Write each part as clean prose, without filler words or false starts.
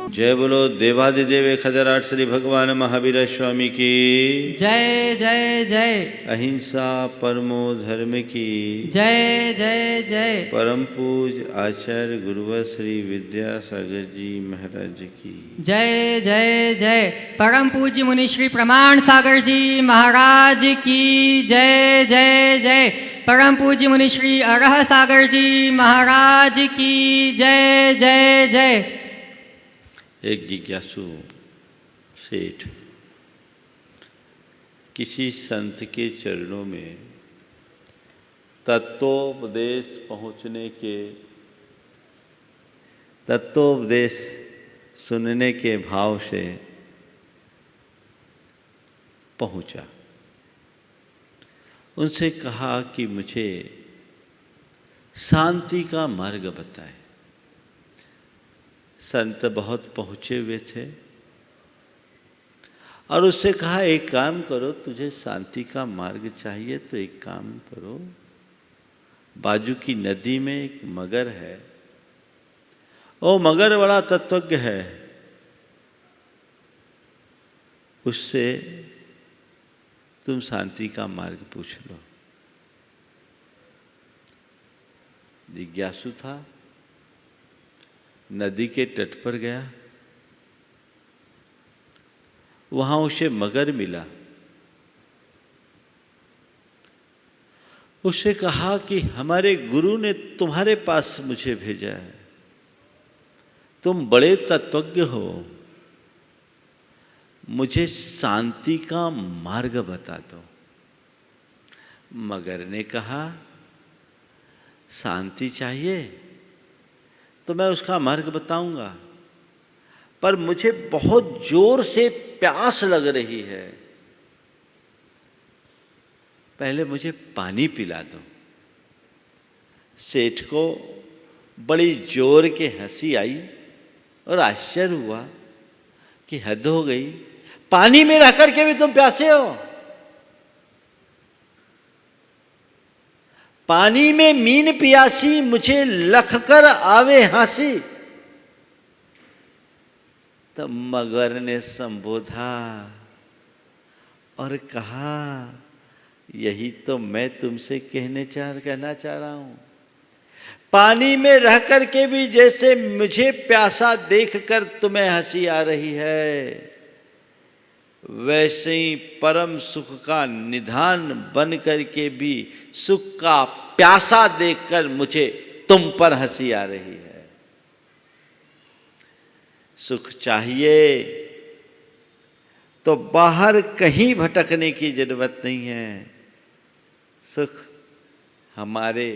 जय बोलो देवादिदेव 1008 श्री भगवान महावीर स्वामी की जय जय जय। अहिंसा परमो धर्म की जय जय जय। परम पूज आचार्य गुरुवर श्री विद्यासागर जी महाराज की जय जय जय। परम पूज्य मुनि श्री प्रमाण सागर जी महाराज की जय जय जय। परम पूज्य मुनि श्री अरह सागर जी महाराज की जय जय जय। एक जिज्ञासु सेठ किसी संत के चरणों में तत्वोपदेश सुनने के भाव से पहुंचा। उनसे कहा कि मुझे शांति का मार्ग बताएं। संत बहुत पहुँचे हुए थे और उससे कहा एक काम करो, तुझे शांति का मार्ग चाहिए तो एक काम करो, बाजू की नदी में एक मगर है, वो मगर बड़ा तत्वज्ञ है, उससे तुम शांति का मार्ग पूछ लो। जिज्ञासु था, नदी के तट पर गया, वहां उसे मगर मिला। उससे कहा कि हमारे गुरु ने तुम्हारे पास मुझे भेजा है, तुम बड़े तत्वज्ञ हो, मुझे शांति का मार्ग बता दो। मगर ने कहा शांति चाहिए तो मैं उसका मार्ग बताऊंगा, पर मुझे बहुत जोर से प्यास लग रही है, पहले मुझे पानी पिला दो। सेठ को बड़ी जोर के हंसी आई और आश्चर्य हुआ कि हद हो गई, पानी में रह करके भी तुम प्यासे हो। पानी में मीन पियासी, मुझे लख कर आवे हंसी। तब मगर ने संबोधा और कहा यही तो मैं तुमसे कहना चाह रहा हूं। पानी में रह कर के भी जैसे मुझे प्यासा देखकर तुम्हें हंसी आ रही है, वैसे ही परम सुख का निधान बन करके भी सुख का प्यासा देखकर मुझे तुम पर हंसी आ रही है। सुख चाहिए तो बाहर कहीं भटकने की जरूरत नहीं है, सुख हमारे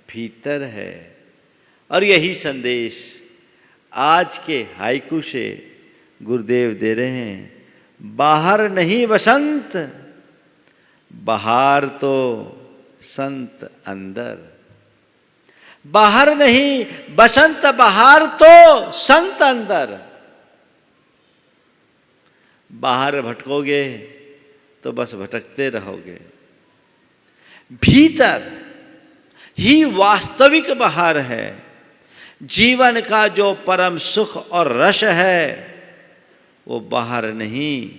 भीतर है। और यही संदेश आज के हाइकू से गुरुदेव दे रहे हैं। बाहर नहीं बसंत, बाहर तो संत अंदर। बाहर नहीं बसंत, बाहर तो संत अंदर। बाहर भटकोगे तो बस भटकते रहोगे, भीतर ही वास्तविक बाहर है। जीवन का जो परम सुख और रस है वो बाहर नहीं,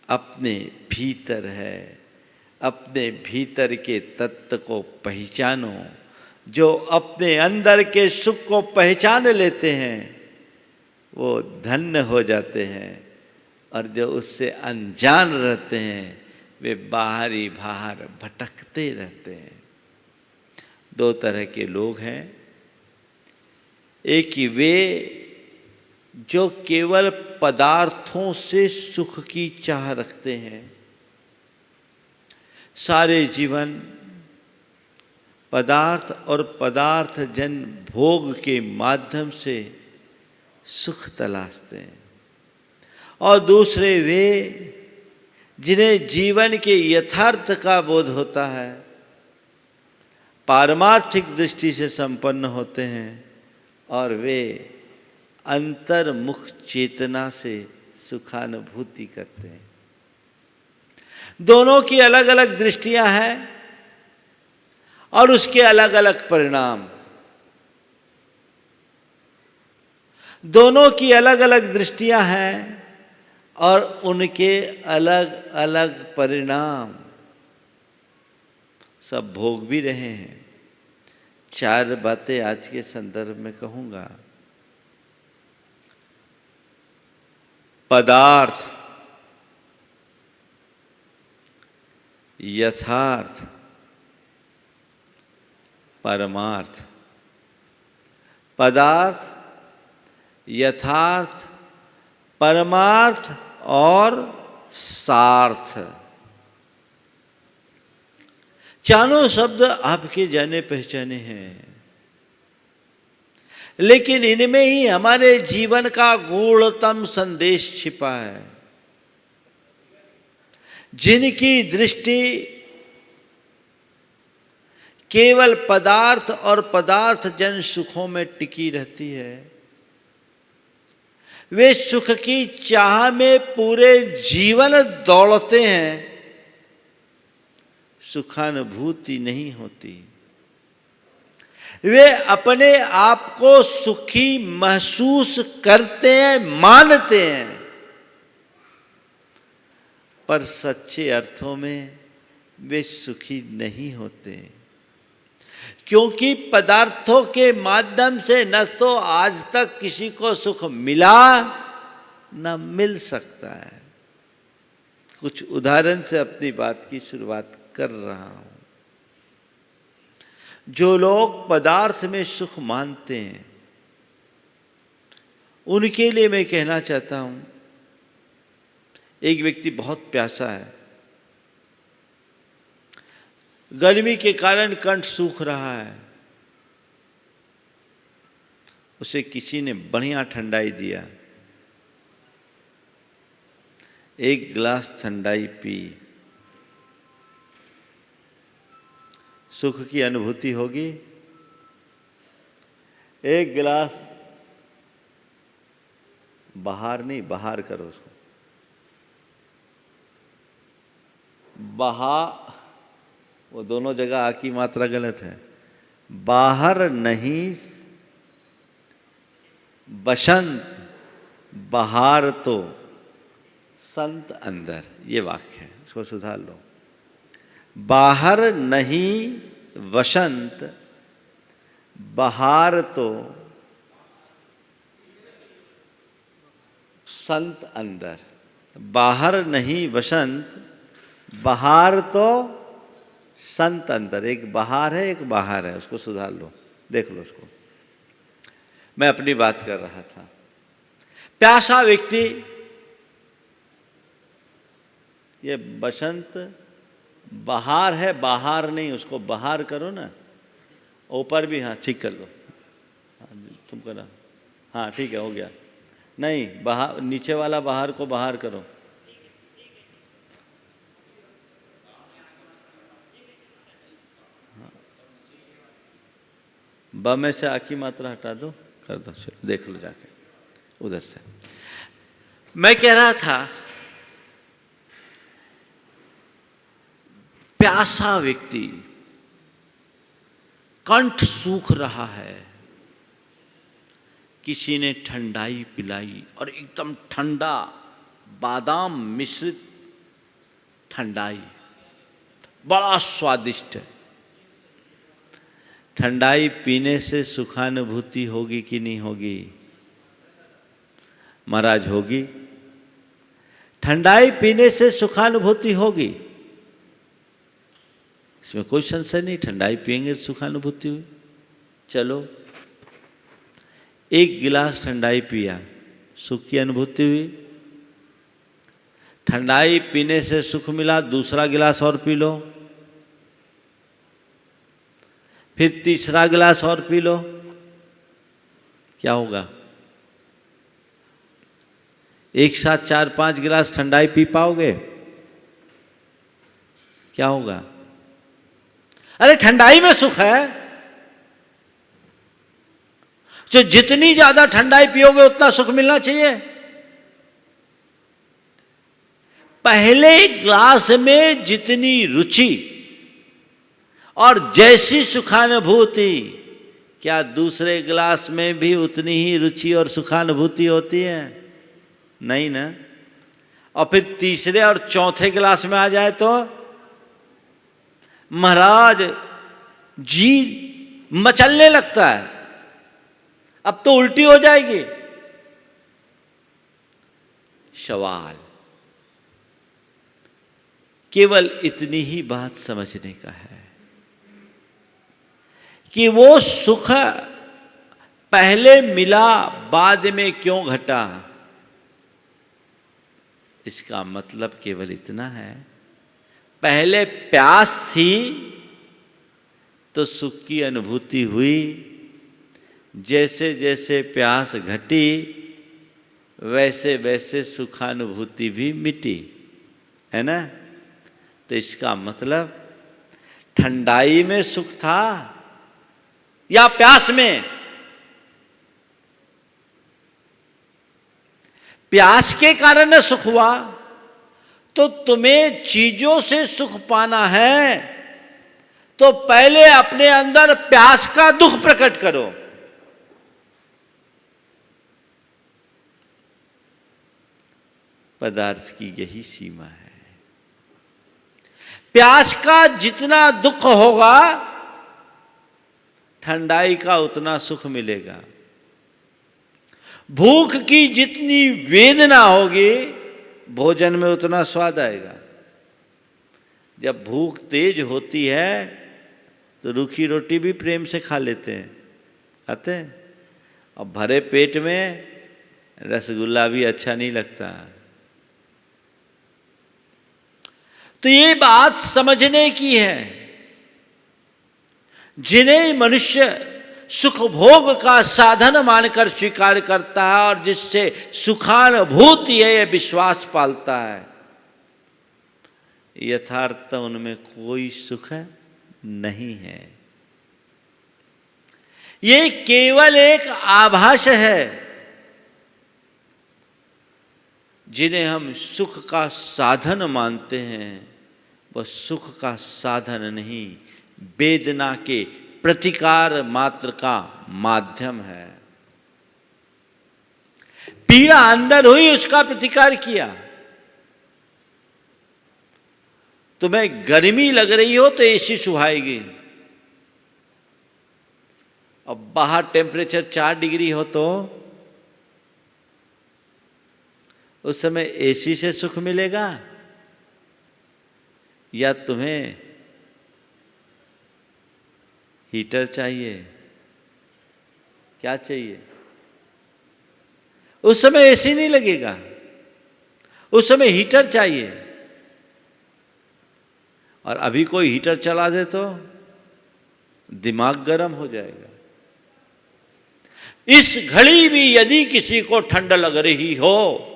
अपने भीतर है। अपने भीतर के तत्व को पहचानो। जो अपने अंदर के सुख को पहचान लेते हैं वो धन्य हो जाते हैं, और जो उससे अनजान रहते हैं वे बाहर ही बाहर भटकते रहते हैं। दो तरह के लोग हैं, एक ही वे जो केवल पदार्थों से सुख की चाह रखते हैं, सारे जीवन पदार्थ और पदार्थ जन भोग के माध्यम से सुख तलाशते हैं। और दूसरे वे जिन्हें जीवन के यथार्थ का बोध होता है, पारमार्थिक दृष्टि से संपन्न होते हैं, और वे अंतर्मुख चेतना से सुखानुभूति करते हैं। दोनों की अलग अलग दृष्टियां हैं और उसके अलग अलग परिणाम, दोनों की अलग अलग दृष्टियां हैं और उनके अलग अलग परिणाम, सब भोग भी रहे हैं। 4 बातें आज के संदर्भ में कहूंगा। पदार्थ, यथार्थ, परमार्थ। पदार्थ, यथार्थ, परमार्थ और सार्थ। चारों शब्द आपके जाने पहचाने हैं, लेकिन इनमें ही हमारे जीवन का गूढ़तम संदेश छिपा है। जिनकी दृष्टि केवल पदार्थ और पदार्थ जन सुखों में टिकी रहती है, वे सुख की चाह में पूरे जीवन दौड़ते हैं, सुखानुभूति नहीं होती। वे अपने आप को सुखी महसूस करते हैं, मानते हैं, पर सच्चे अर्थों में वे सुखी नहीं होते, क्योंकि पदार्थों के माध्यम से न तो आज तक किसी को सुख मिला न मिल सकता है। कुछ उदाहरण से अपनी बात की शुरुआत कर रहा हूं। जो लोग पदार्थ में सुख मानते हैं, उनके लिए मैं कहना चाहता हूं, एक व्यक्ति बहुत प्यासा है, गर्मी के कारण कंठ सूख रहा है, उसे किसी ने बढ़िया ठंडाई दिया, 1 गिलास ठंडाई पी, सुख की अनुभूति होगी। 1 गिलास बाहर नहीं, बाहर करो उसको, वो दोनों जगह आ की मात्रा गलत है। बाहर नहीं बसंत, बाहर तो संत अंदर, ये वाक्य है, उसको सुधार लो। बाहर नहीं वसंत, बाहर तो संत अंदर। बाहर नहीं वसंत, बाहर तो संत अंदर। एक बाहर है, एक बाहर है, उसको सुधार लो, देख लो उसको। मैं अपनी बात कर रहा था। प्यासा व्यक्ति, ये बसंत बाहर है, बाहर नहीं, उसको बाहर करो ना, ऊपर भी, हाँ ठीक कर लो, हाँ तुम करो, हाँ ठीक है, हो गया। नहीं, बाहर, नीचे वाला बाहर को बाहर करो, ब में से आ की मात्रा हटा दो, कर दो, चलो देख लो जाके उधर से। मैं कह रहा था, प्यासा व्यक्ति, कंठ सूख रहा है, किसी ने ठंडाई पिलाई और एकदम ठंडा बादाम मिश्रित ठंडाई, बड़ा स्वादिष्ट। ठंडाई पीने से सुखानुभूति होगी कि नहीं होगी? महाराज होगी। ठंडाई पीने से सुखानुभूति होगी, इसमें कोई संशय नहीं। ठंडाई पिएंगे तो सुखानुभूति हुई। चलो, 1 गिलास ठंडाई पिया, सुख की अनुभूति हुई। ठंडाई पीने से सुख मिला, दूसरा गिलास और पी लो, फिर तीसरा गिलास और पी लो, क्या होगा? एक साथ 4-5 गिलास ठंडाई पी पाओगे? क्या होगा? अरे ठंडाई में सुख है, जो जितनी ज्यादा ठंडाई पियोगे उतना सुख मिलना चाहिए। पहले ग्लास में जितनी रुचि और जैसी सुखानुभूति, क्या दूसरे गिलास में भी उतनी ही रुचि और सुखानुभूति होती है? नहीं ना। और फिर तीसरे और चौथे गिलास में आ जाए तो महाराज जी मचलने लगता है, अब तो उल्टी हो जाएगी। सवाल केवल इतनी ही बात समझने का है कि वो सुख पहले मिला बाद में क्यों घटा। इसका मतलब केवल इतना है, पहले प्यास थी तो सुख की अनुभूति हुई, जैसे जैसे प्यास घटी वैसे वैसे सुखानुभूति भी मिटी, है ना। तो इसका मतलब ठंडाई में सुख था या प्यास में? प्यास के कारण सुख हुआ। तो तुम्हें चीजों से सुख पाना है तो पहले अपने अंदर प्यास का दुख प्रकट करो। पदार्थ की यही सीमा है। प्यास का जितना दुख होगा ठंडाई का उतना सुख मिलेगा। भूख की जितनी वेदना होगी भोजन में उतना स्वाद आएगा। जब भूख तेज होती है तो रूखी रोटी भी प्रेम से खा लेते हैं, खाते हैं। और भरे पेट में रसगुल्ला भी अच्छा नहीं लगता। तो ये बात समझने की है। जिन्हें मनुष्य सुख भोग का साधन मानकर स्वीकार करता है और जिससे सुखानुभूति है यह विश्वास पालता है, यथार्थ उनमें कोई सुख नहीं है। ये केवल एक आभास है। जिन्हें हम सुख का साधन मानते हैं वह सुख का साधन नहीं, वेदना के प्रतिकार मात्र का माध्यम है। पीड़ा अंदर हुई उसका प्रतिकार किया। तुम्हें गर्मी लग रही हो तो एसी सुहाएगी। अब बाहर टेम्परेचर 4 डिग्री हो तो उस समय एसी से सुख मिलेगा या तुम्हें हीटर चाहिए? क्या चाहिए? उस समय एसी नहीं लगेगा, उस समय हीटर चाहिए। और अभी कोई हीटर चला दे तो दिमाग गर्म हो जाएगा। इस घड़ी भी यदि किसी को ठंड लग रही हो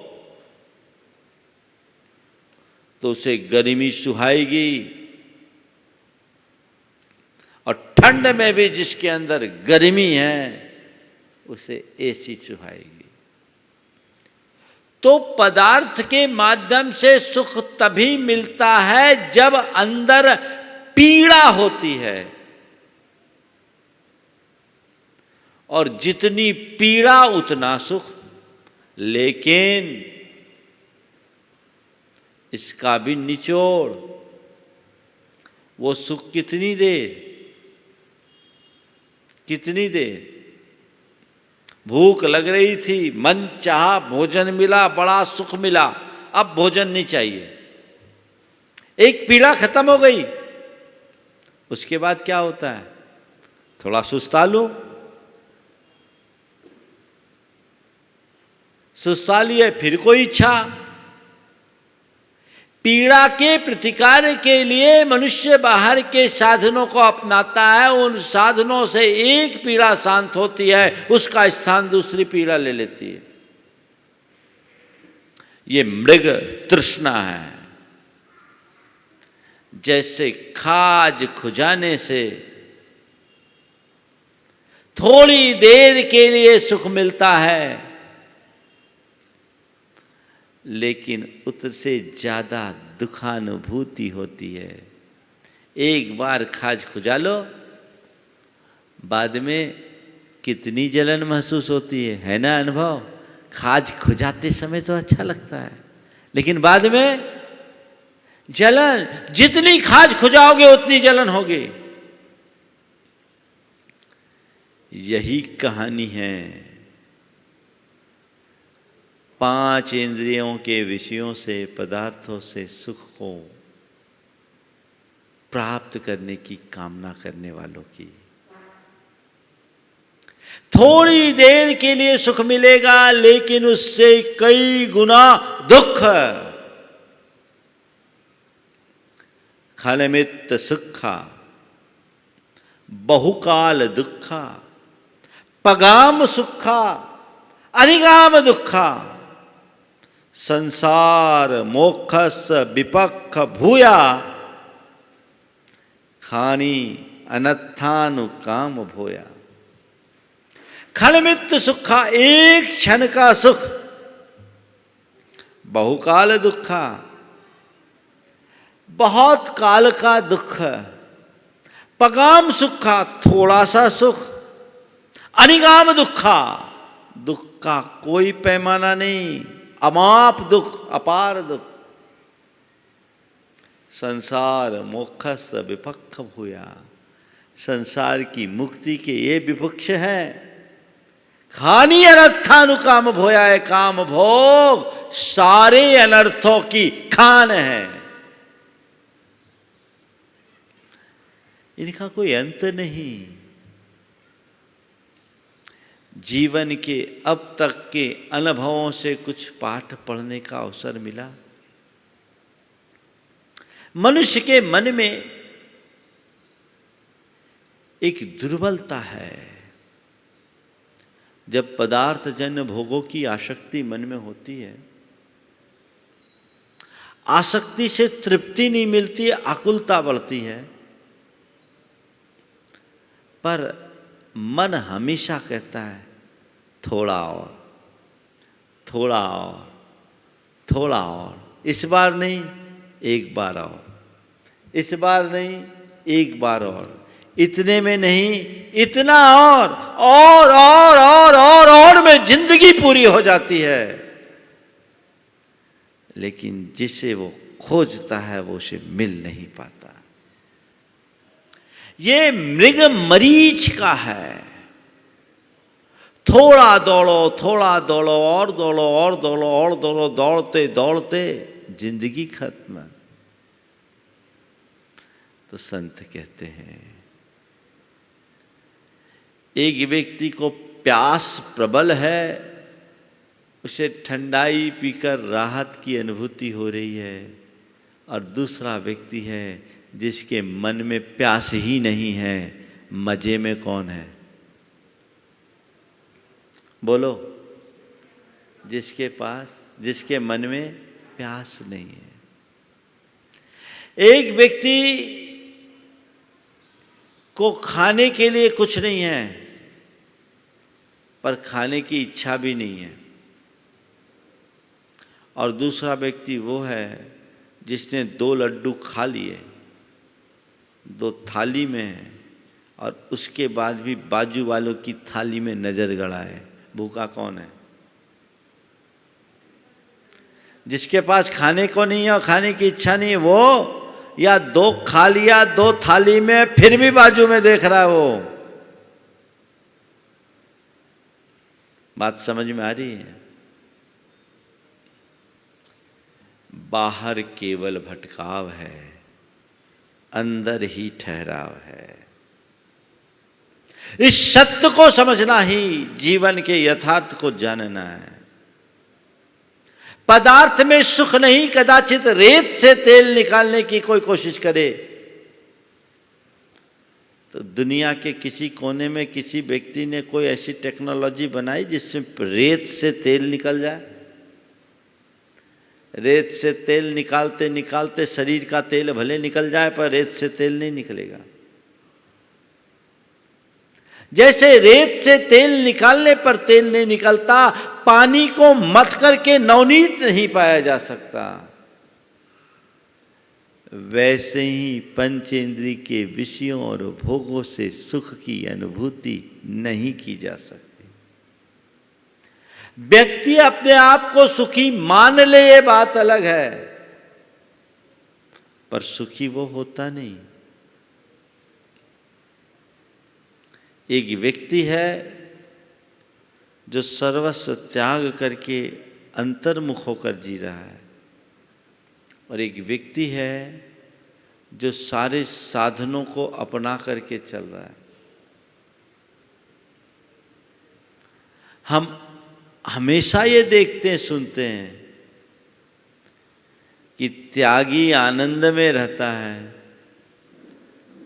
तो उसे गर्मी सुहाएगी, और ठंड में भी जिसके अंदर गर्मी है उसे एसी सुहाएगी। तो पदार्थ के माध्यम से सुख तभी मिलता है जब अंदर पीड़ा होती है, और जितनी पीड़ा उतना सुख। लेकिन इसका भी निचोड़, वो सुख कितनी देर, कितनी देर। भूख लग रही थी, मन चाहा, भोजन मिला, बड़ा सुख मिला, अब भोजन नहीं चाहिए। एक पीड़ा खत्म हो गई। उसके बाद क्या होता है? थोड़ा सुस्ता लो, सुस्ता लिए फिर कोई इच्छा। पीड़ा के प्रतिकार के लिए मनुष्य बाहर के साधनों को अपनाता है। उन साधनों से एक पीड़ा शांत होती है, उसका स्थान दूसरी पीड़ा ले लेती है। ये मृग तृष्णा है। जैसे खाज खुजाने से थोड़ी देर के लिए सुख मिलता है, लेकिन उससे ज्यादा दुखानुभूति होती है। एक बार खाज खुजा लो, बाद में कितनी जलन महसूस होती है ना अनुभव। खाज खुजाते समय तो अच्छा लगता है, लेकिन बाद में जलन, जितनी खाज खुजाओगे उतनी जलन होगी। यही कहानी है 5 इंद्रियों के विषयों से, पदार्थों से सुख को प्राप्त करने की कामना करने वालों की। थोड़ी देर के लिए सुख मिलेगा, लेकिन उससे कई गुना दुख। खलमित सुखा बहुकाल दुखा, पगाम सुखा अनिगाम दुखा, संसार मोक्षस विपक्ष भूया, खानी अनत्थानुकाम भूया। खलमित सुखा, एक क्षण का सुख, बहुकाल दुखा, बहुत काल का दुख, पगाम सुखा, थोड़ा सा सुख, अनिगाम दुखा, दुख का कोई पैमाना नहीं, अमाप दुख, अपार दुख। संसार मोक्षस विपक्ष भूया, संसार की मुक्ति के ये विपक्ष है। खानी अनर्थानुकाम भोया है, काम भोग सारे अनर्थों की खान है, इनका कोई अंत नहीं। जीवन के अब तक के अनुभवों से कुछ पाठ पढ़ने का अवसर मिला। मनुष्य के मन में एक दुर्बलता है। जब पदार्थ जन्य भोगों की आसक्ति मन में होती है, आसक्ति से तृप्ति नहीं मिलती है, आकुलता बढ़ती है। पर मन हमेशा कहता है थोड़ा और, थोड़ा और, थोड़ा और, इस बार नहीं एक बार और, इस बार नहीं एक बार और, इतने में नहीं इतना और में जिंदगी पूरी हो जाती है। लेकिन जिसे वो खोजता है वो उसे मिल नहीं पाता। ये मृग मरीच का है। थोड़ा दौड़ो, थोड़ा दौड़ो, और दौड़ो, और दौड़ो, और दौड़ो, दौड़ते दौड़ते जिंदगी खत्म। तो संत कहते हैं एक व्यक्ति को प्यास प्रबल है, उसे ठंडाई पीकर राहत की अनुभूति हो रही है, और दूसरा व्यक्ति है जिसके मन में प्यास ही नहीं है, मजे में कौन है? बोलो। जिसके मन में प्यास नहीं है। एक व्यक्ति को खाने के लिए कुछ नहीं है, पर खाने की इच्छा भी नहीं है, और दूसरा व्यक्ति वो है जिसने 2 लड्डू खा लिए, 2 थाली में है, और उसके बाद भी बाजू वालों की थाली में नजर गड़ा है। भूखा कौन है? जिसके पास खाने को नहीं है और खाने की इच्छा नहीं है वो, या 2 खा लिया 2 थाली में फिर भी बाजू में देख रहा है वो। बात समझ में आ रही है? बाहर केवल भटकाव है, अंदर ही ठहराव है। इस सत्य को समझना ही जीवन के यथार्थ को जानना है। पदार्थ में सुख नहीं, कदाचित रेत से तेल निकालने की कोई कोशिश करे तो दुनिया के किसी कोने में किसी व्यक्ति ने कोई ऐसी टेक्नोलॉजी बनाई जिससे रेत से तेल निकल जाए। रेत से तेल निकालते निकालते शरीर का तेल भले निकल जाए, पर रेत से तेल नहीं निकलेगा। जैसे रेत से तेल निकालने पर तेल नहीं निकलता, पानी को मथ करके नवनीत नहीं पाया जा सकता। वैसे ही पंचेंद्रिय के विषयों और भोगों से सुख की अनुभूति नहीं की जा सकती। व्यक्ति अपने आप को सुखी मान ले, ये बात अलग है, पर सुखी वो होता नहीं। एक व्यक्ति है जो सर्वस्व त्याग करके अंतर्मुख होकर जी रहा है, और एक व्यक्ति है जो सारे साधनों को अपना करके चल रहा है। हम हमेशा ये देखते हैं, सुनते हैं कि त्यागी आनंद में रहता है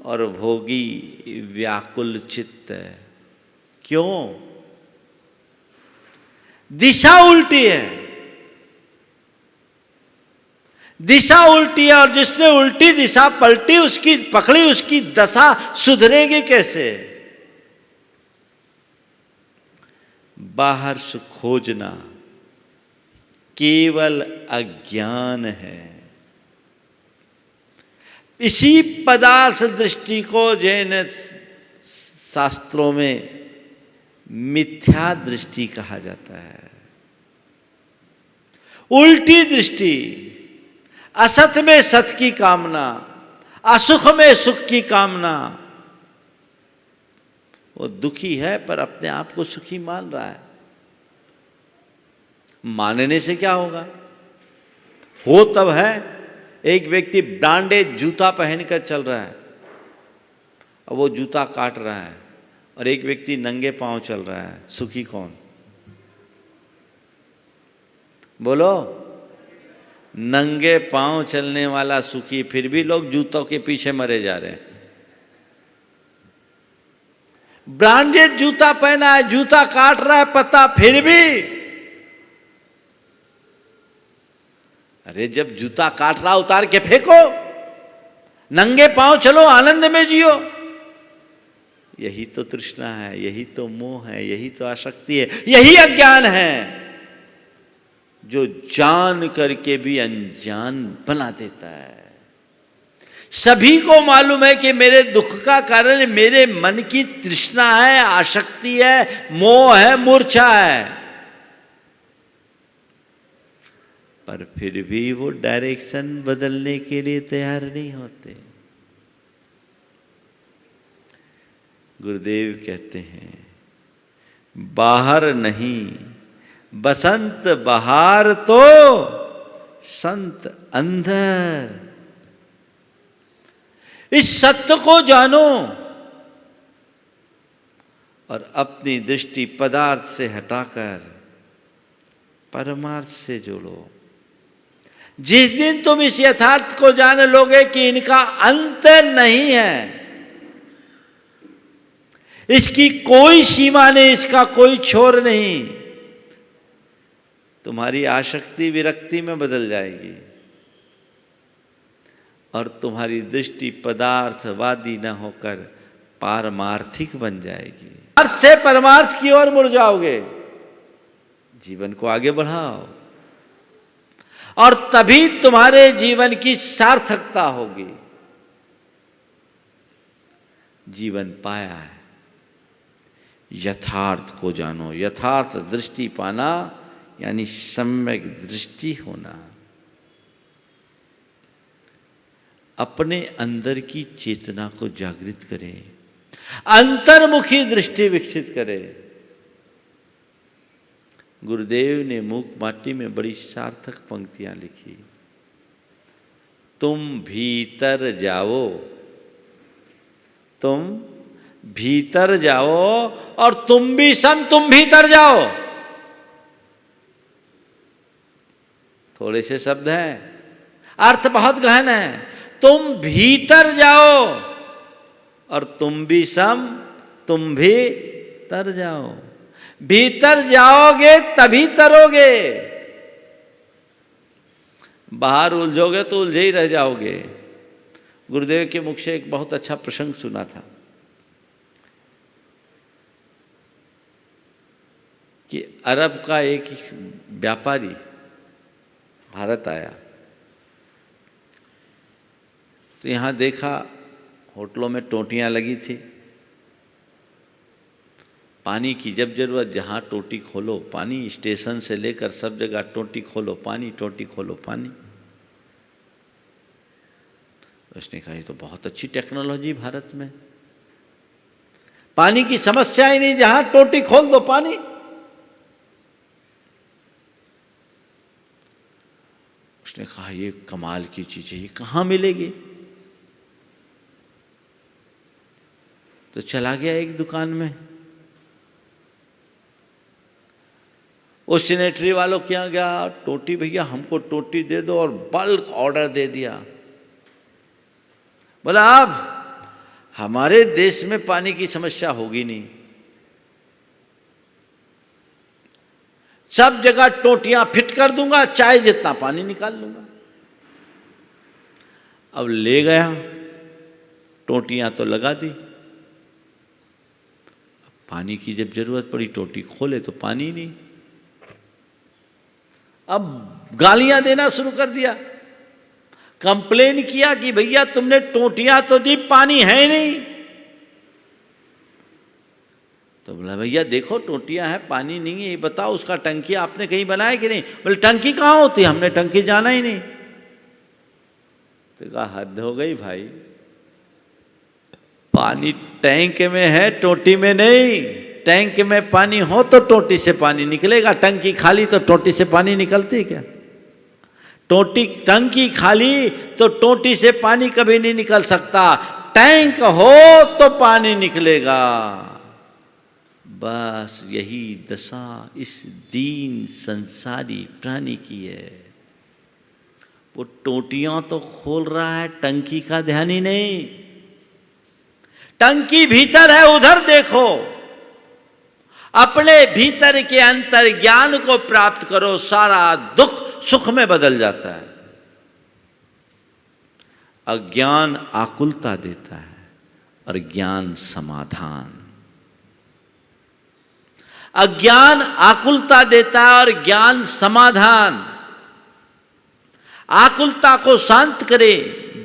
और भोगी व्याकुल चित्त है। क्यों? दिशा उल्टी है, दिशा उल्टी है, और जिसने उल्टी दिशा पलटी उसकी पकड़ी, उसकी दशा सुधरेगी कैसे? बाहर से खोजना केवल अज्ञान है। इसी पदार्थ दृष्टि को जैन शास्त्रों में मिथ्या दृष्टि कहा जाता है। उल्टी दृष्टि, असत में सत की कामना, असुख में सुख की कामना। वो दुखी है पर अपने आप को सुखी मान रहा है। मानने से क्या होगा? हो तब है। एक व्यक्ति ब्रांडेड जूता पहनकर चल रहा है और वो जूता काट रहा है, और एक व्यक्ति नंगे पांव चल रहा है। सुखी कौन? बोलो। नंगे पांव चलने वाला सुखी, फिर भी लोग जूतों के पीछे मरे जा रहे हैं। ब्रांडेड जूता पहना है, जूता काट रहा है पता, फिर भी। अरे जब जूता काट रहा उतार के फेंको, नंगे पांव चलो, आनंद में जियो। यही तो तृष्णा है, यही तो मोह है, यही तो आसक्ति है, यही अज्ञान है जो जान करके भी अनजान बना देता है। सभी को मालूम है कि मेरे दुख का कारण मेरे मन की तृष्णा है, आसक्ति है, मोह है, मूर्छा है, पर फिर भी वो डायरेक्शन बदलने के लिए तैयार नहीं होते। गुरुदेव कहते हैं, बाहर नहीं बसंत बहार तो संत अंदर। इस सत्य को जानो और अपनी दृष्टि पदार्थ से हटाकर परमार्थ से जोड़ो। जिस दिन तुम इस यथार्थ को जान लोगे कि इनका अंत नहीं है, इसकी कोई सीमा नहीं, इसका कोई छोर नहीं, तुम्हारी आसक्ति विरक्ति में बदल जाएगी और तुम्हारी दृष्टि पदार्थवादी न होकर पारमार्थिक बन जाएगी। अर्थ से परमार्थ की ओर मुड़ जाओगे। जीवन को आगे बढ़ाओ और तभी तुम्हारे जीवन की सार्थकता होगी। जीवन पाया है, यथार्थ को जानो। यथार्थ दृष्टि पाना यानी सम्यक दृष्टि होना। अपने अंदर की चेतना को जागृत करें, अंतर्मुखी दृष्टि विकसित करें। गुरुदेव ने मूक माटी में बड़ी सार्थक पंक्तियां लिखी। तुम भीतर जाओ, तुम भीतर जाओ और तुम भी सम तुम भीतर जाओ। थोड़े से शब्द हैं, अर्थ बहुत गहन है। तुम भीतर जाओ और तुम भी सम तुम भी तर जाओ। भीतर जाओगे तभी तरोगे। बाहर उलझोगे तो उलझे ही रह जाओगे। गुरुदेव के मुख से एक बहुत अच्छा प्रसंग सुना था कि अरब का एक व्यापारी भारत आया तो यहाँ देखा होटलों में टोंटियाँ लगी थी। पानी की जब जरूरत, जहाँ टोटी खोलो पानी, स्टेशन से लेकर सब जगह टोटी खोलो पानी, टोटी खोलो पानी। उसने कहा ये तो बहुत अच्छी टेक्नोलॉजी भारत में, पानी की समस्या ही नहीं, जहां टोटी खोल दो पानी। उसने कहा ये कमाल की चीज है, ये कहां मिलेगी? तो चला गया एक दुकान में, वो सैनिटरी वालों के यहाँ गया, टोटी भैया हमको टोटी दे दो, और बल्क ऑर्डर दे दिया। बोला अब हमारे देश में पानी की समस्या होगी नहीं, सब जगह टोटियां फिट कर दूंगा, चाहे जितना पानी निकाल लूंगा। अब ले गया, टोटियां तो लगा दी, पानी की जब जरूरत पड़ी टोटी खोले तो पानी नहीं। अब गालियां देना शुरू कर दिया, कंप्लेन किया कि भैया तुमने टोटियां तो दी, पानी है नहीं। तो बोला भैया देखो टोटियां हैं, पानी नहीं है, ये बताओ उसका टंकी आपने कहीं बनाया कि नहीं? बोले टंकी कहाँ होती है, हमने टंकी जाना ही नहीं। तो कहा हद हो गई भाई, पानी टैंक में है, टोटी में नहीं। टैंक में पानी हो तो टोटी से पानी निकलेगा, टंकी खाली तो टोटी से पानी निकलती क्या? टंकी खाली तो टोटी से पानी कभी नहीं निकल सकता, टैंक हो तो पानी निकलेगा। बस यही दशा इस दीन संसारी प्राणी की है। वो टोटियां तो खोल रहा है, टंकी का ध्यान ही नहीं। टंकी भीतर है, उधर देखो, अपने भीतर के अंतर ज्ञान को प्राप्त करो, सारा दुख सुख में बदल जाता है। अज्ञान आकुलता देता है और ज्ञान समाधान। अज्ञान आकुलता देता है और ज्ञान समाधान। आकुलता को शांत करे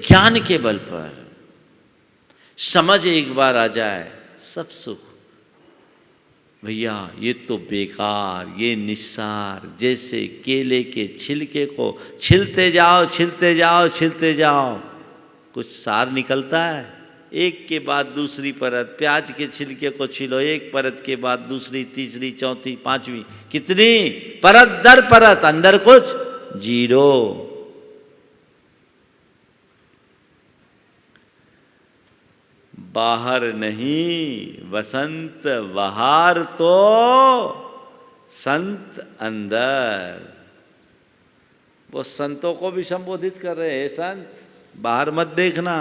ज्ञान के बल पर, समझ एक बार आ जाए सब सुख। भैया ये तो बेकार, ये निस्सार, जैसे केले के छिलके को छिलते जाओ छिलते जाओ छिलते जाओ, कुछ सार निकलता है? एक के बाद दूसरी परत, प्याज के छिलके को छिलो, एक परत के बाद दूसरी, तीसरी, चौथी, पांचवी, कितनी परत दर परत, अंदर कुछ जीरो। बाहर नहीं वसंत बहार, तो संत अंदर। वो संतों को भी संबोधित कर रहे हैं, संत बाहर मत देखना,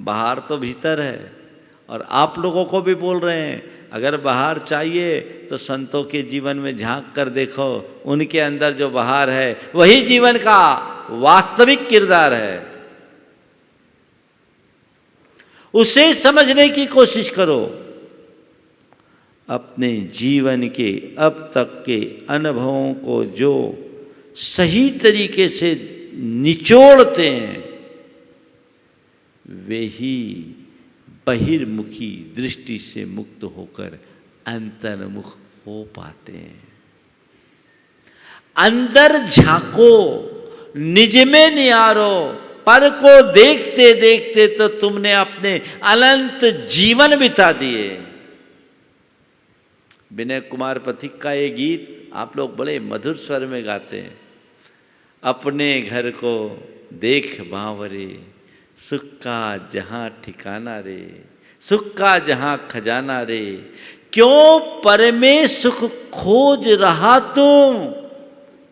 बाहर तो भीतर है। और आप लोगों को भी बोल रहे हैं, अगर बाहर चाहिए तो संतों के जीवन में झांक कर देखो, उनके अंदर जो बाहर है वही जीवन का वास्तविक किरदार है। उसे समझने की कोशिश करो। अपने जीवन के अब तक के अनुभवों को जो सही तरीके से निचोड़ते हैं, वे ही बहिर्मुखी दृष्टि से मुक्त होकर अंतर्मुख हो पाते हैं। अंदर झांको, निज में निहारो। पर को देखते देखते तो तुमने अपने अनंत जीवन बिता दिए। विनय कुमार पथिक का ये गीत आप लोग बड़े मधुर स्वर में गाते हैं। अपने घर को देख बावरे, सुख का जहां ठिकाना रे, सुख का जहां खजाना रे, क्यों पर में सुख खोज रहा तुम,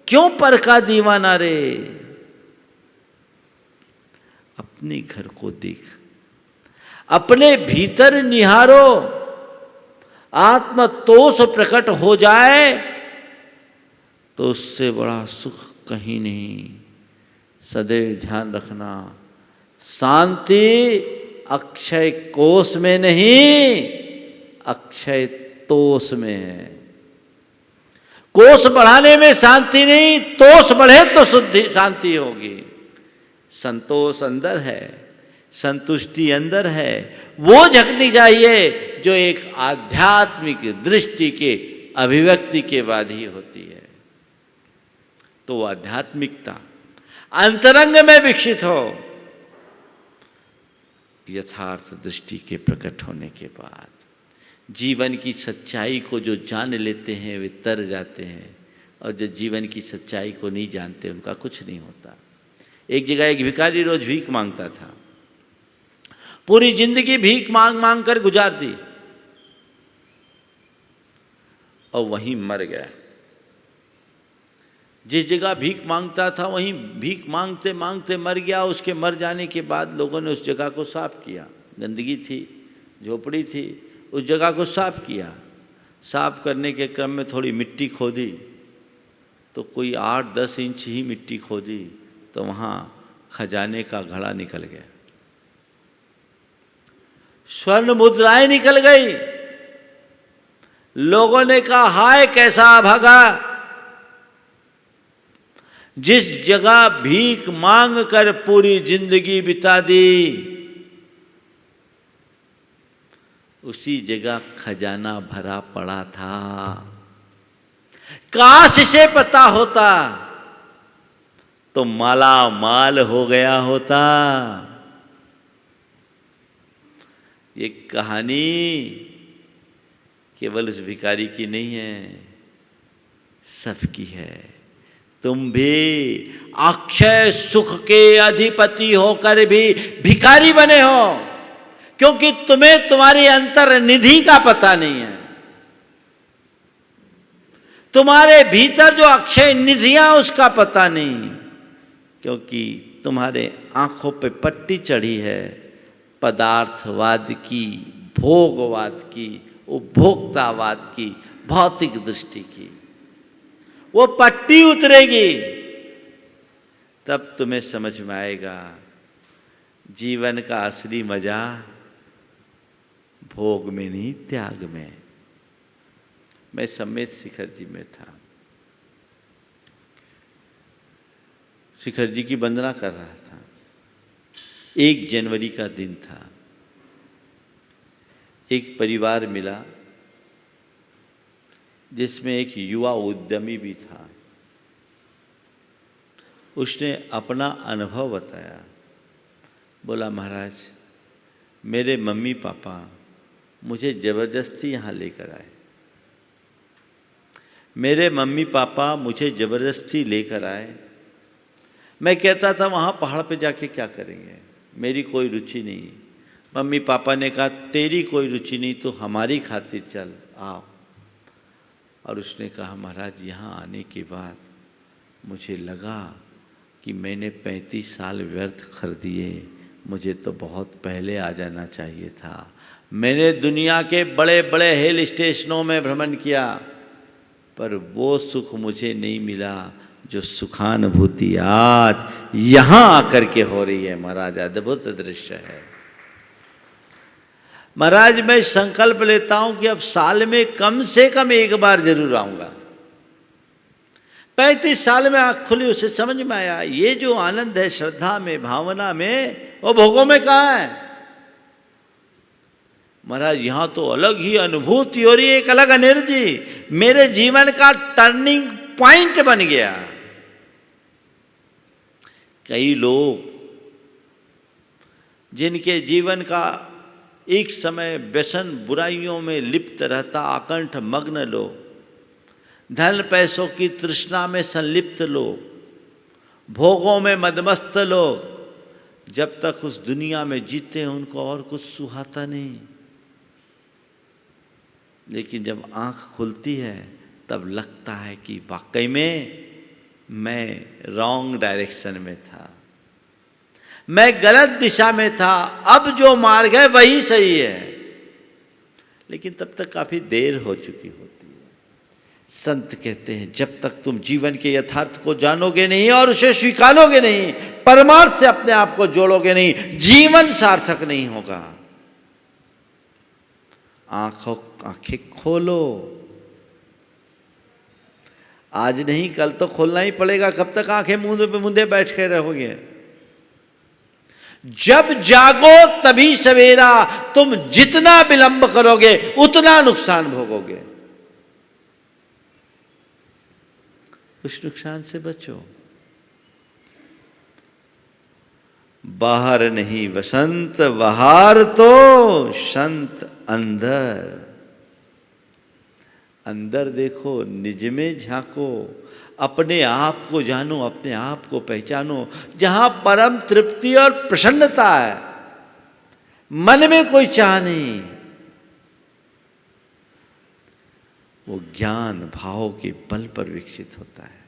क्यों पर का दीवाना रे। अपने घर को देख, अपने भीतर निहारो, आत्मतोष प्रकट हो जाए तो उससे बड़ा सुख कहीं नहीं। सदैव ध्यान रखना, शांति अक्षय कोष में नहीं, अक्षय तोष में है। कोष बढ़ाने में शांति नहीं, तोष बढ़े तो शुद्धि शांति होगी। संतोष अंदर है, संतुष्टि अंदर है, वो झकनी चाहिए जो एक आध्यात्मिक दृष्टि के अभिव्यक्ति के बाद ही होती है। तो आध्यात्मिकता अंतरंग में विकसित हो, यथार्थ दृष्टि के प्रकट होने के बाद जीवन की सच्चाई को जो जान लेते हैं वे तर जाते हैं, और जो जीवन की सच्चाई को नहीं जानते उनका कुछ नहीं होता। एक जगह एक भिखारी रोज भीख मांगता था, पूरी जिंदगी भीख मांग मांग कर गुजार दी और वहीं मर गया। जिस जगह भीख मांगता था वहीं भीख मांगते मांगते मर गया। उसके मर जाने के बाद लोगों ने उस जगह को साफ किया, गंदगी थी, झोपड़ी थी, उस जगह को साफ किया। साफ करने के क्रम में थोड़ी मिट्टी खोदी तो कोई 8-10 इंच ही मिट्टी खोदी तो वहाँ खजाने का घड़ा निकल गया, स्वर्ण मुद्राएं निकल गई। लोगों ने कहा हाय कैसा भागा, जिस जगह भीख मांग कर पूरी जिंदगी बिता दी उसी जगह खजाना भरा पड़ा था। काश इसे पता होता तो माला माल हो गया होता। ये कहानी केवल उस भिखारी की नहीं है, सबकी है। तुम भी अक्षय सुख के अधिपति होकर भी भिखारी बने हो, क्योंकि तुम्हें तुम्हारी अंतर निधि का पता नहीं है। तुम्हारे भीतर जो अक्षय निधियां उसका पता नहीं, क्योंकि तुम्हारे आंखों पे पट्टी चढ़ी है पदार्थवाद की, भोगवाद की, उपभोक्तावाद की, भौतिक दृष्टि की। वो पट्टी उतरेगी तब तुम्हें समझ में आएगा जीवन का असली मजा भोग में नहीं, त्याग में। मैं समेत शिखर जी में था, शिखर जी की वंदना कर रहा था। 1 जनवरी का दिन था। एक परिवार मिला जिसमें एक युवा उद्यमी भी था। उसने अपना अनुभव बताया। बोला महाराज मेरे मम्मी पापा मुझे ज़बरदस्ती यहाँ लेकर आए। मेरे मम्मी पापा मुझे ज़बरदस्ती लेकर आए। मैं कहता था वहाँ पहाड़ पे जाके क्या करेंगे, मेरी कोई रुचि नहीं। मम्मी पापा ने कहा तेरी कोई रुचि नहीं तो हमारी खातिर चल आओ। और उसने कहा महाराज यहाँ आने के बाद मुझे लगा कि मैंने 35 साल व्यर्थ कर दिए, मुझे तो बहुत पहले आ जाना चाहिए था। मैंने दुनिया के बड़े बड़े हिल स्टेशनों में भ्रमण किया पर वो सुख मुझे नहीं मिला जो सुखानुभूति आज यहाँ आकर के हो रही है। महाराज अद्भुत दृश्य है। महाराज मैं संकल्प लेता हूं कि अब साल में कम से कम एक बार जरूर आऊंगा। 35 साल में आँख खुली, उसे समझ में आया ये जो आनंद है श्रद्धा में, भावना में, वो भोगों में कहाँ है। महाराज यहाँ तो अलग ही अनुभूति हो रही है, एक अलग एनर्जी मेरे जीवन का टर्निंग पॉइंट बन गया। कई लोग जिनके जीवन का एक समय व्यसन बुराइयों में लिप्त रहता, आकंठ मग्न लोग, धन पैसों की तृष्णा में संलिप्त लोग, भोगों में मदमस्त लोग, जब तक उस दुनिया में जीते हैं उनको और कुछ सुहाता नहीं। लेकिन जब आंख खुलती है तब लगता है कि वाकई में मैं रॉन्ग डायरेक्शन में था, मैं गलत दिशा में था, अब जो मार्ग है वही सही है। लेकिन तब तक काफी देर हो चुकी होती है। संत कहते हैं जब तक तुम जीवन के यथार्थ को जानोगे नहीं और उसे स्वीकारोगे नहीं, परमार्थ से अपने आप को जोड़ोगे नहीं, जीवन सार्थक नहीं होगा। आंखें खोलो, आज नहीं कल तो खोलना ही पड़ेगा। कब तक आंखें मूंदे बैठ के रहोगे। जब जागो तभी सवेरा, तुम जितना विलंब करोगे उतना नुकसान भोगोगे। उस नुकसान से बचो। बाहर नहीं वसंत बहार तो संत अंदर। अंदर देखो, निज में झांको, अपने आप को जानो, अपने आप को पहचानो। जहां परम तृप्ति और प्रसन्नता है, मन में कोई चाह नहीं, वो ज्ञान भाव के बल पर विकसित होता है।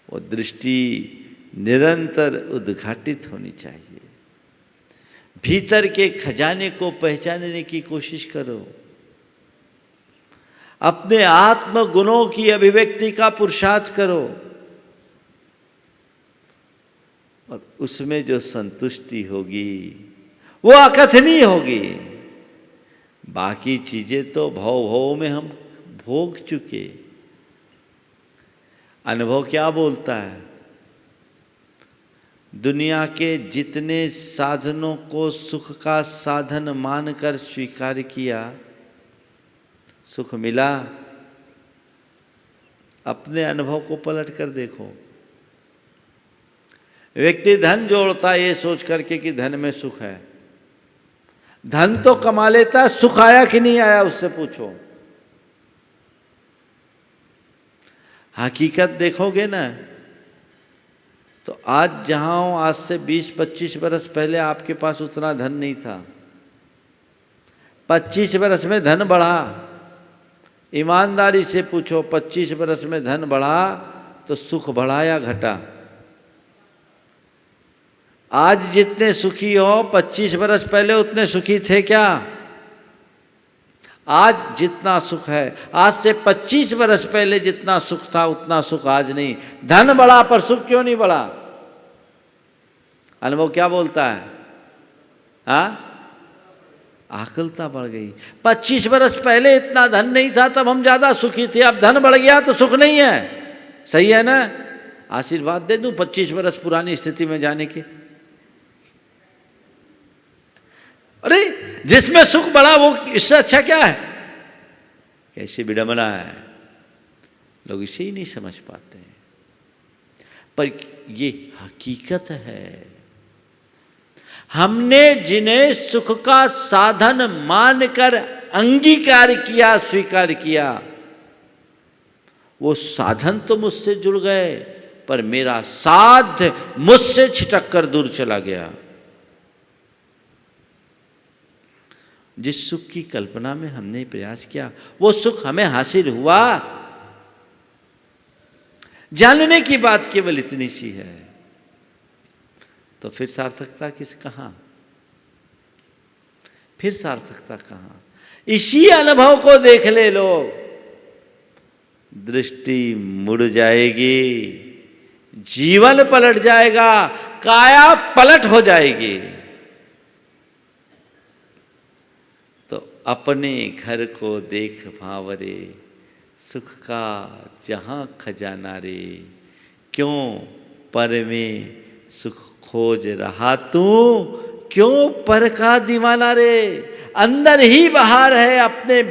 वो दृष्टि निरंतर उद्घाटित होनी चाहिए। भीतर के खजाने को पहचानने की कोशिश करो। अपने आत्म गुणों की अभिव्यक्ति का पुरुषार्थ करो, और उसमें जो संतुष्टि होगी वो अकथनीय होगी। बाकी चीजें तो भव भव में हम भोग चुके। अनुभव क्या बोलता है? दुनिया के जितने साधनों को सुख का साधन मानकर स्वीकार किया, सुख मिला? अपने अनुभव को पलट कर देखो। व्यक्ति धन जोड़ता ये सोच करके कि धन में सुख है। धन तो कमा लेता, सुख आया कि नहीं आया उससे पूछो। हकीकत देखोगे ना, तो आज जहां हो, आज से 20-25 बरस पहले आपके पास उतना धन नहीं था। 25 बरस में धन बढ़ा। ईमानदारी से पूछो, 25 बरस में धन बढ़ा तो सुख बढ़ा या घटा? आज जितने सुखी हो, 25 बरस पहले उतने सुखी थे क्या? आज जितना सुख है, आज से 25 बरस पहले जितना सुख था उतना सुख आज नहीं। धन बढ़ा पर सुख क्यों नहीं बढ़ा? अनुभव क्या बोलता है? हाँ, आकुलता बढ़ गई। 25 बरस पहले इतना धन नहीं था, तब हम ज्यादा सुखी थे। अब धन बढ़ गया तो सुख नहीं है। सही है ना? आशीर्वाद दे दूं 25 बरस पुरानी स्थिति में जाने की। अरे जिसमें सुख बढ़ा वो इससे अच्छा क्या है? कैसी विडंबना है, लोग इसे ही नहीं समझ पाते हैं। पर ये हकीकत है। हमने जिन्हें सुख का साधन मानकर अंगीकार किया, स्वीकार किया, वो साधन तो मुझसे जुड़ गए, पर मेरा साध्य मुझसे छिटक कर दूर चला गया। जिस सुख की कल्पना में हमने प्रयास किया, वो सुख हमें हासिल हुआ? जानने की बात केवल इतनी सी है। तो फिर सार्थकता किस कहां? फिर सार्थकता कहां? इसी अनुभव को देख ले लोग, दृष्टि मुड़ जाएगी, जीवन पलट जाएगा, काया पलट हो जाएगी। तो अपने घर को देख भावरे, सुख का जहां खजाना रे, क्यों पर में सुख खोज रहा तू, क्यों पर का दीवाना रे? अंदर ही बाहर है, अपने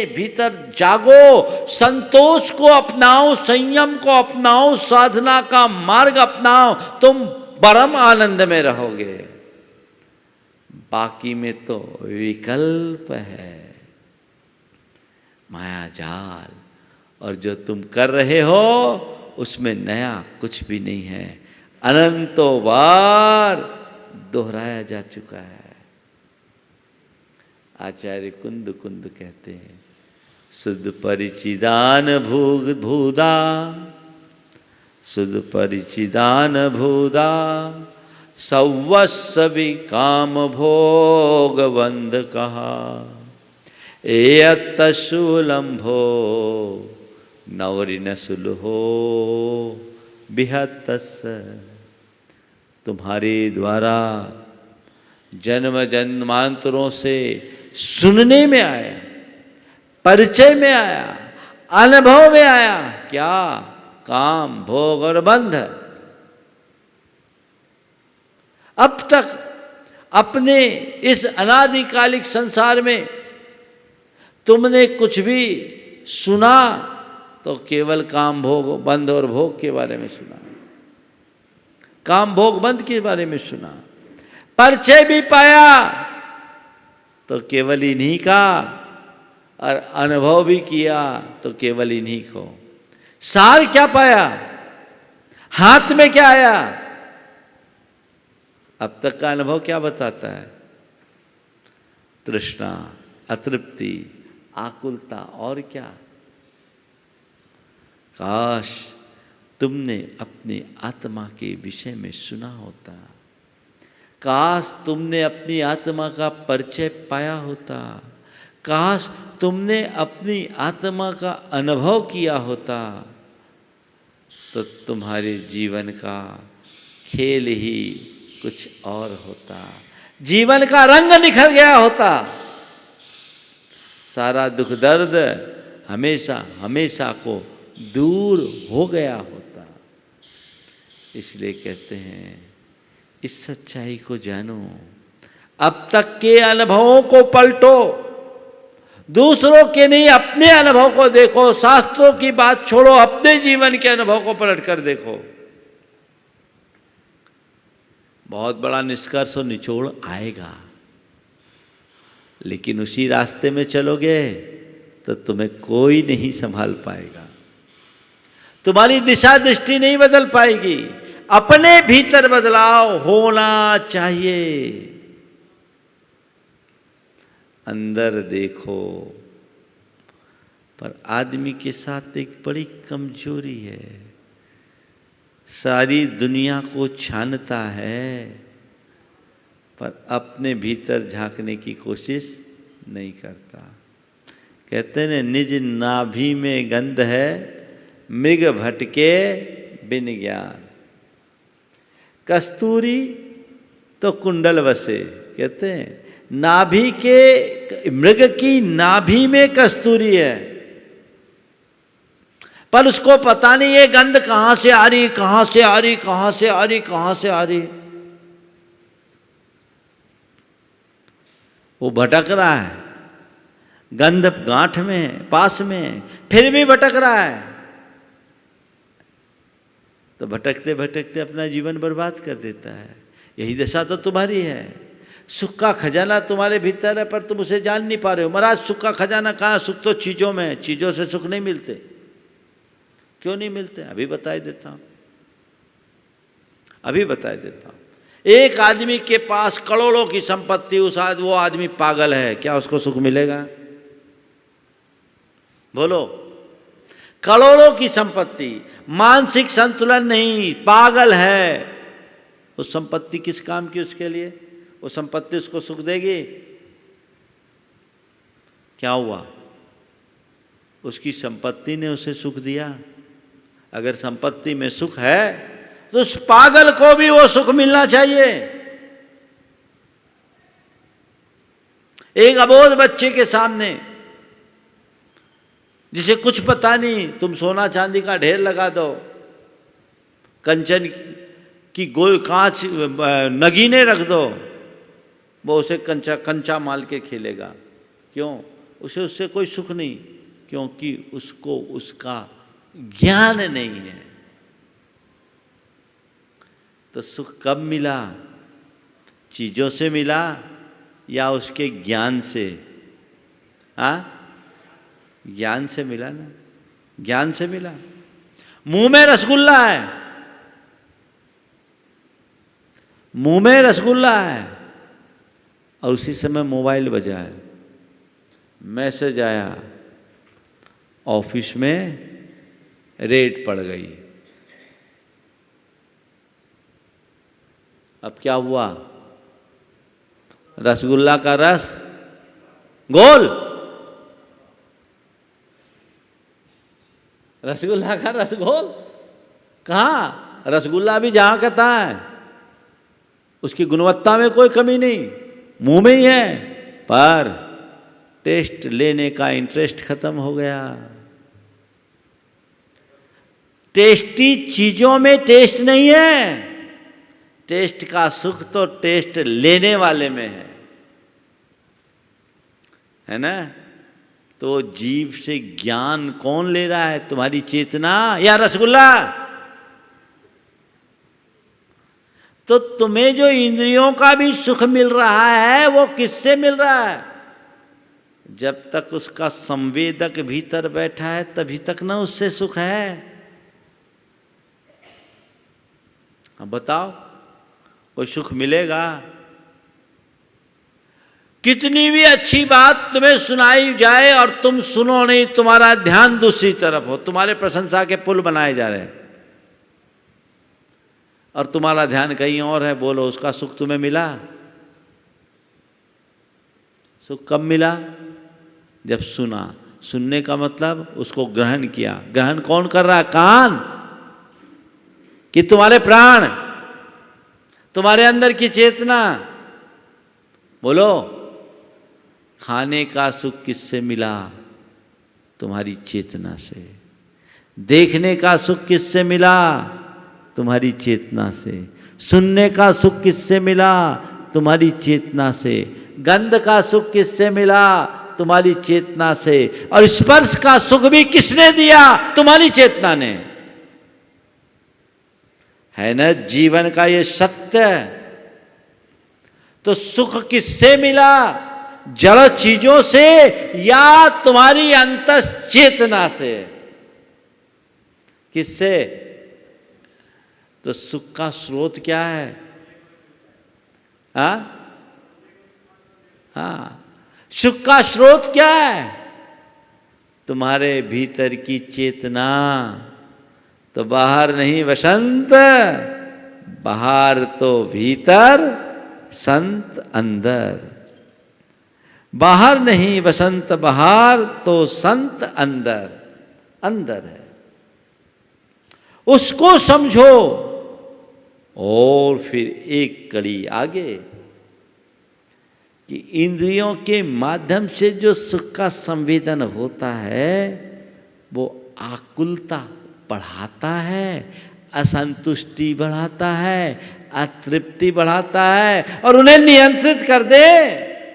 भीतर जागो, संतोष को अपनाओ, संयम को अपनाओ, साधना का मार्ग अपनाओ, तुम परम आनंद में रहोगे। बाकी में तो विकल्प है, माया जाल, और जो तुम कर रहे हो उसमें नया कुछ भी नहीं है। अनंतों बार दोहराया जा चुका है। आचार्य कुंद कहते हैं, शुद्ध परिचिदान भूदा, शुद्ध परिचिदान भूदा, सवस्वी काम भोग बंध कहा, एयत सुलंभो नवरिन सुलहो बिहतस। तुम्हारे द्वारा जन्म जन्मांतरों से सुनने में आया, परिचय में आया, अनुभव में आया, क्या? काम भोग और बंध। अब तक अपने इस अनादिकालिक संसार में तुमने कुछ भी सुना तो केवल काम भोग बंध और भोग के बारे में सुना, काम भोग बंध के बारे में सुना। परिचय भी पाया तो केवल इन्हीं का, और अनुभव भी किया तो केवल इन्हीं को। सार क्या पाया, हाथ में क्या आया, अब तक का अनुभव क्या बताता है? तृष्णा, अतृप्ति, आकुलता, और क्या। काश तुमने अपनी आत्मा के विषय में सुना होता, काश तुमने अपनी आत्मा का परिचय पाया होता, काश तुमने अपनी आत्मा का अनुभव किया होता, तो तुम्हारे जीवन का खेल ही कुछ और होता, जीवन का रंग निखर गया होता, सारा दुख दर्द हमेशा हमेशा को दूर हो गया होता। इसलिए कहते हैं इस सच्चाई को जानो, अब तक के अनुभवों को पलटो, दूसरों के नहीं अपने अनुभव को देखो, शास्त्रों की बात छोड़ो, अपने जीवन के अनुभव को पलट कर देखो। बहुत बड़ा निष्कर्ष और निचोड़ आएगा, लेकिन उसी रास्ते में चलोगे तो तुम्हें कोई नहीं संभाल पाएगा, तुम्हारी दिशा दृष्टि नहीं बदल पाएगी। अपने भीतर बदलाव होना चाहिए। अंदर देखो। पर आदमी के साथ एक बड़ी कमजोरी है, सारी दुनिया को छानता है पर अपने भीतर झांकने की कोशिश नहीं करता। कहते हैं निज नाभि में गंध है, मृग भटके बिन ज्ञान। कस्तूरी तो कुंडल बसे, कहते हैं नाभि के, मृग की नाभि में कस्तूरी है, पर उसको पता नहीं ये गंध कहां से आ रही, कहां से आ रही, कहां से आ रही, कहां से आ रही। वो भटक रहा है, गंध गांठ में, पास में, फिर भी भटक रहा है। तो भटकते भटकते अपना जीवन बर्बाद कर देता है। यही दशा तो तुम्हारी है। सुख का खजाना तुम्हारे भीतर है पर तुम उसे जान नहीं पा रहे हो। महाराज सुख का खजाना कहाँ? सुख तो चीजों में है, चीजों से सुख नहीं मिलते। क्यों नहीं मिलते? अभी बता देता हूं, अभी बता देता हूं। एक आदमी के पास करोड़ों की संपत्ति, वो आदमी पागल है, क्या उसको सुख मिलेगा? बोलो। करोड़ों की संपत्ति, मानसिक संतुलन नहीं, पागल है। उस संपत्ति किस काम की उसके लिए? वो संपत्ति उसको सुख देगी? क्या हुआ? उसकी संपत्ति ने उसे सुख दिया। अगर संपत्ति में सुख है तो उस पागल को भी वो सुख मिलना चाहिए। एक अबोध बच्चे के सामने, जिसे कुछ पता नहीं, तुम सोना चांदी का ढेर लगा दो, कंचन की गोल कांच नगीने रख दो, वो उसे कंचा माल के खेलेगा। क्यों? उसे उससे कोई सुख नहीं, क्योंकि उसको उसका ज्ञान नहीं है। तो सुख कब मिला? चीजों से मिला या उसके ज्ञान से? हाँ, ज्ञान से मिला ना, ज्ञान से मिला। मुंह में रसगुल्ला है, मुंह में रसगुल्ला है, और उसी समय मोबाइल बजा है, मैसेज आया, ऑफिस में रेड पड़ गई। अब क्या हुआ? रसगुल्ला का रस गोल, रसगुल्ला का रस घोल। कहाँ? रसगुल्ला भी जहाँ का तहाँ है, उसकी गुणवत्ता में कोई कमी नहीं, मुंह में ही है, पर टेस्ट लेने का इंटरेस्ट खत्म हो गया। टेस्टी चीजों में टेस्ट नहीं है, टेस्ट का सुख तो टेस्ट लेने वाले में है ना। तो जीव से ज्ञान कौन ले रहा है, तुम्हारी चेतना या रसगुल्ला? तो तुम्हें जो इंद्रियों का भी सुख मिल रहा है वो किससे मिल रहा है? जब तक उसका संवेदक भीतर बैठा है तभी तक ना उससे सुख है। अब बताओ वो सुख मिलेगा? कितनी भी अच्छी बात तुम्हें सुनाई जाए और तुम सुनो नहीं, तुम्हारा ध्यान दूसरी तरफ हो, तुम्हारे प्रशंसा के पुल बनाए जा रहे हैं और तुम्हारा ध्यान कहीं और है, बोलो उसका सुख तुम्हें मिला? सुख कब मिला? जब सुना। सुनने का मतलब उसको ग्रहण किया। ग्रहण कौन कर रहा है? कान कि तुम्हारे प्राण, तुम्हारे अंदर की चेतना? बोलो। खाने का सुख किससे मिला? तुम्हारी चेतना से। देखने का सुख किससे मिला? तुम्हारी चेतना से। सुनने का सुख किससे मिला? तुम्हारी चेतना से। गंध का सुख किससे मिला? तुम्हारी चेतना से। और स्पर्श का सुख भी किसने दिया? तुम्हारी चेतना ने। है ना जीवन का ये सत्य। तो सुख किससे मिला? जड़ चीजों से या तुम्हारी अंतस चेतना से? किससे? तो सुख का स्रोत क्या है? हाँ, सुख का स्रोत क्या है? तुम्हारे भीतर की चेतना। तो बाहर नहीं वसंत, बाहर तो भीतर, संत अंदर। बाहर नहीं वसंत बाहर, तो संत अंदर। अंदर है, उसको समझो। और फिर एक कड़ी आगे कि इंद्रियों के माध्यम से जो सुख का संवेदन होता है वो आकुलता बढ़ाता है, असंतुष्टि बढ़ाता है, अतृप्ति बढ़ाता है। और उन्हें नियंत्रित कर दे,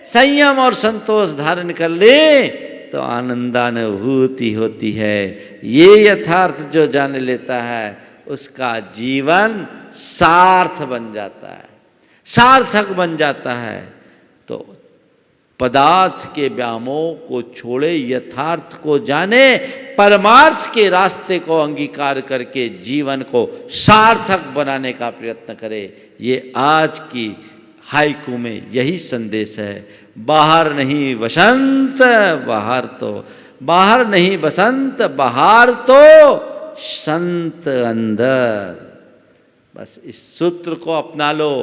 संयम और संतोष धारण कर ले तो आनंदानुभूति होती है। ये यथार्थ जो जान लेता है उसका जीवन सार्थ बन जाता है, सार्थक बन जाता है। तो पदार्थ के व्यामोह को छोड़े, यथार्थ को जाने, परमार्थ के रास्ते को अंगीकार करके जीवन को सार्थक बनाने का प्रयत्न करे। ये आज की हाइकू में यही संदेश है। बाहर नहीं वसंत बाहर तो, बाहर नहीं बसंत बाहर तो संत अंदर। बस इस सूत्र को अपना लो।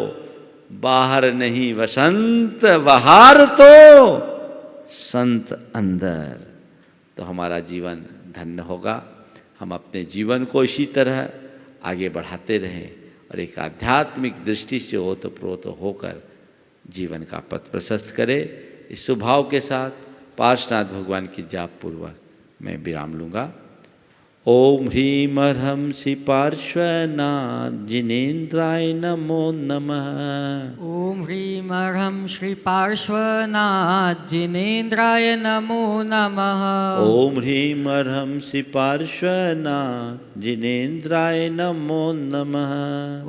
बाहर नहीं वसंत बाहर तो संत अंदर। तो हमारा जीवन धन्य होगा। हम अपने जीवन को इसी तरह आगे बढ़ाते रहें और एक आध्यात्मिक दृष्टि से ओतप्रोत होकर जीवन का पथ प्रशस्त करें। इस स्वभाव के साथ पार्श्वनाथ भगवान की जाप पूर्वक मैं विराम लूँगा। ओम ह्रीम अर्हंसि पार्श्वनाथ जिनेन्द्राय नमो नमः। ओम ह्रीम अर्हं श्री पार्श्वनाथ जिनेन्द्राय नमो नमः। ओम ह्रीम अर्हंसि पार्श्वनाथ जिनेन्द्राय नमो नमः।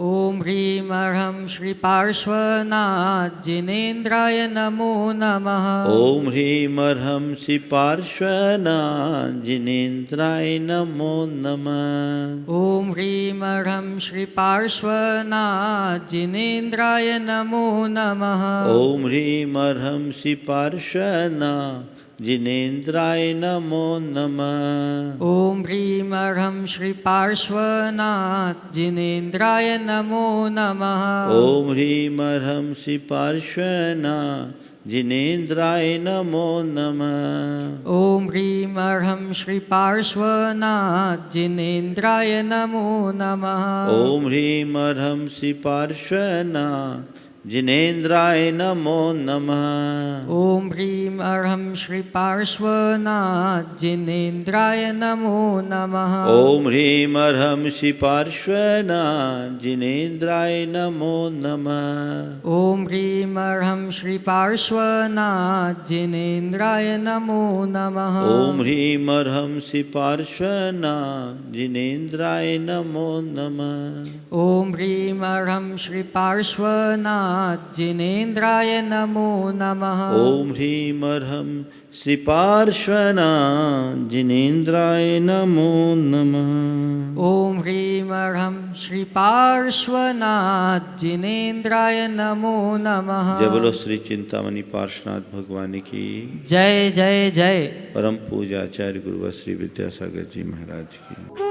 ओम ह्रीम अर्हं श्री पार्श्वनाथ जिनेन्द्राय नमो नमः। ओम ह्रीम अर्हंसि पार्श्वनाथ जिनेन्द्राय नमो नमः। ओम ह्रीम अर्हं श्री पार्श्वनाथ जिनेन्द्राय नमो नमः। ओम ह्रीम अर्हंसि पार्श्वनाथ जिनेन्द्राय नमो नमः। ओम ह्रीम अर्हं श्री पार्श्वनाथ जिनेन्द्राय नमो नमः। ओम ह्रीम अर्हंसि पार्श्वनाथ जिनेन्द्राय नमो नमः। ओम ह्रीम अर्हं श्री पार्श्वनाथ जिनेन्द्राय नमो नमः। ओम ह्रीम अर्हंसि पार्श्वनाथ जिनेन्द्राय नमो नमः। ओम ह्रीं अर्हं श्री पार्श्वनाथ जिनेन्द्राय नमो नमः। ओम ह्रीं अर्हं श्री पार्श्वनाथ जिनेन्द्राय नमो नमः। ओम ह्रीं अर्हं श्री पार्श्वनाथ जिनेन्द्राय नमो नमः। ओम ह्रीं अर्हं श्री पार्श्वनाथ जिनेन्द्राय नमो नमः। ओम ह्रीं अर्हं श्री पार्श्वनाथ जिनेन्द्राय नमो नमः। ओम ह्रीं अर्हं श्री पार्श्वनाथ जिनेन्द्राय नमो नमः। ओम ह्रीं अर्हं श्री पार्श्वनाथ जिनेन्द्राय नमो नमः। जय बोलो श्री चिंतामणि पार्श्वनाथ भगवान की। जय जय जय। परम पूज्य आचार्य गुरु श्री विद्यासागर जी महाराज की।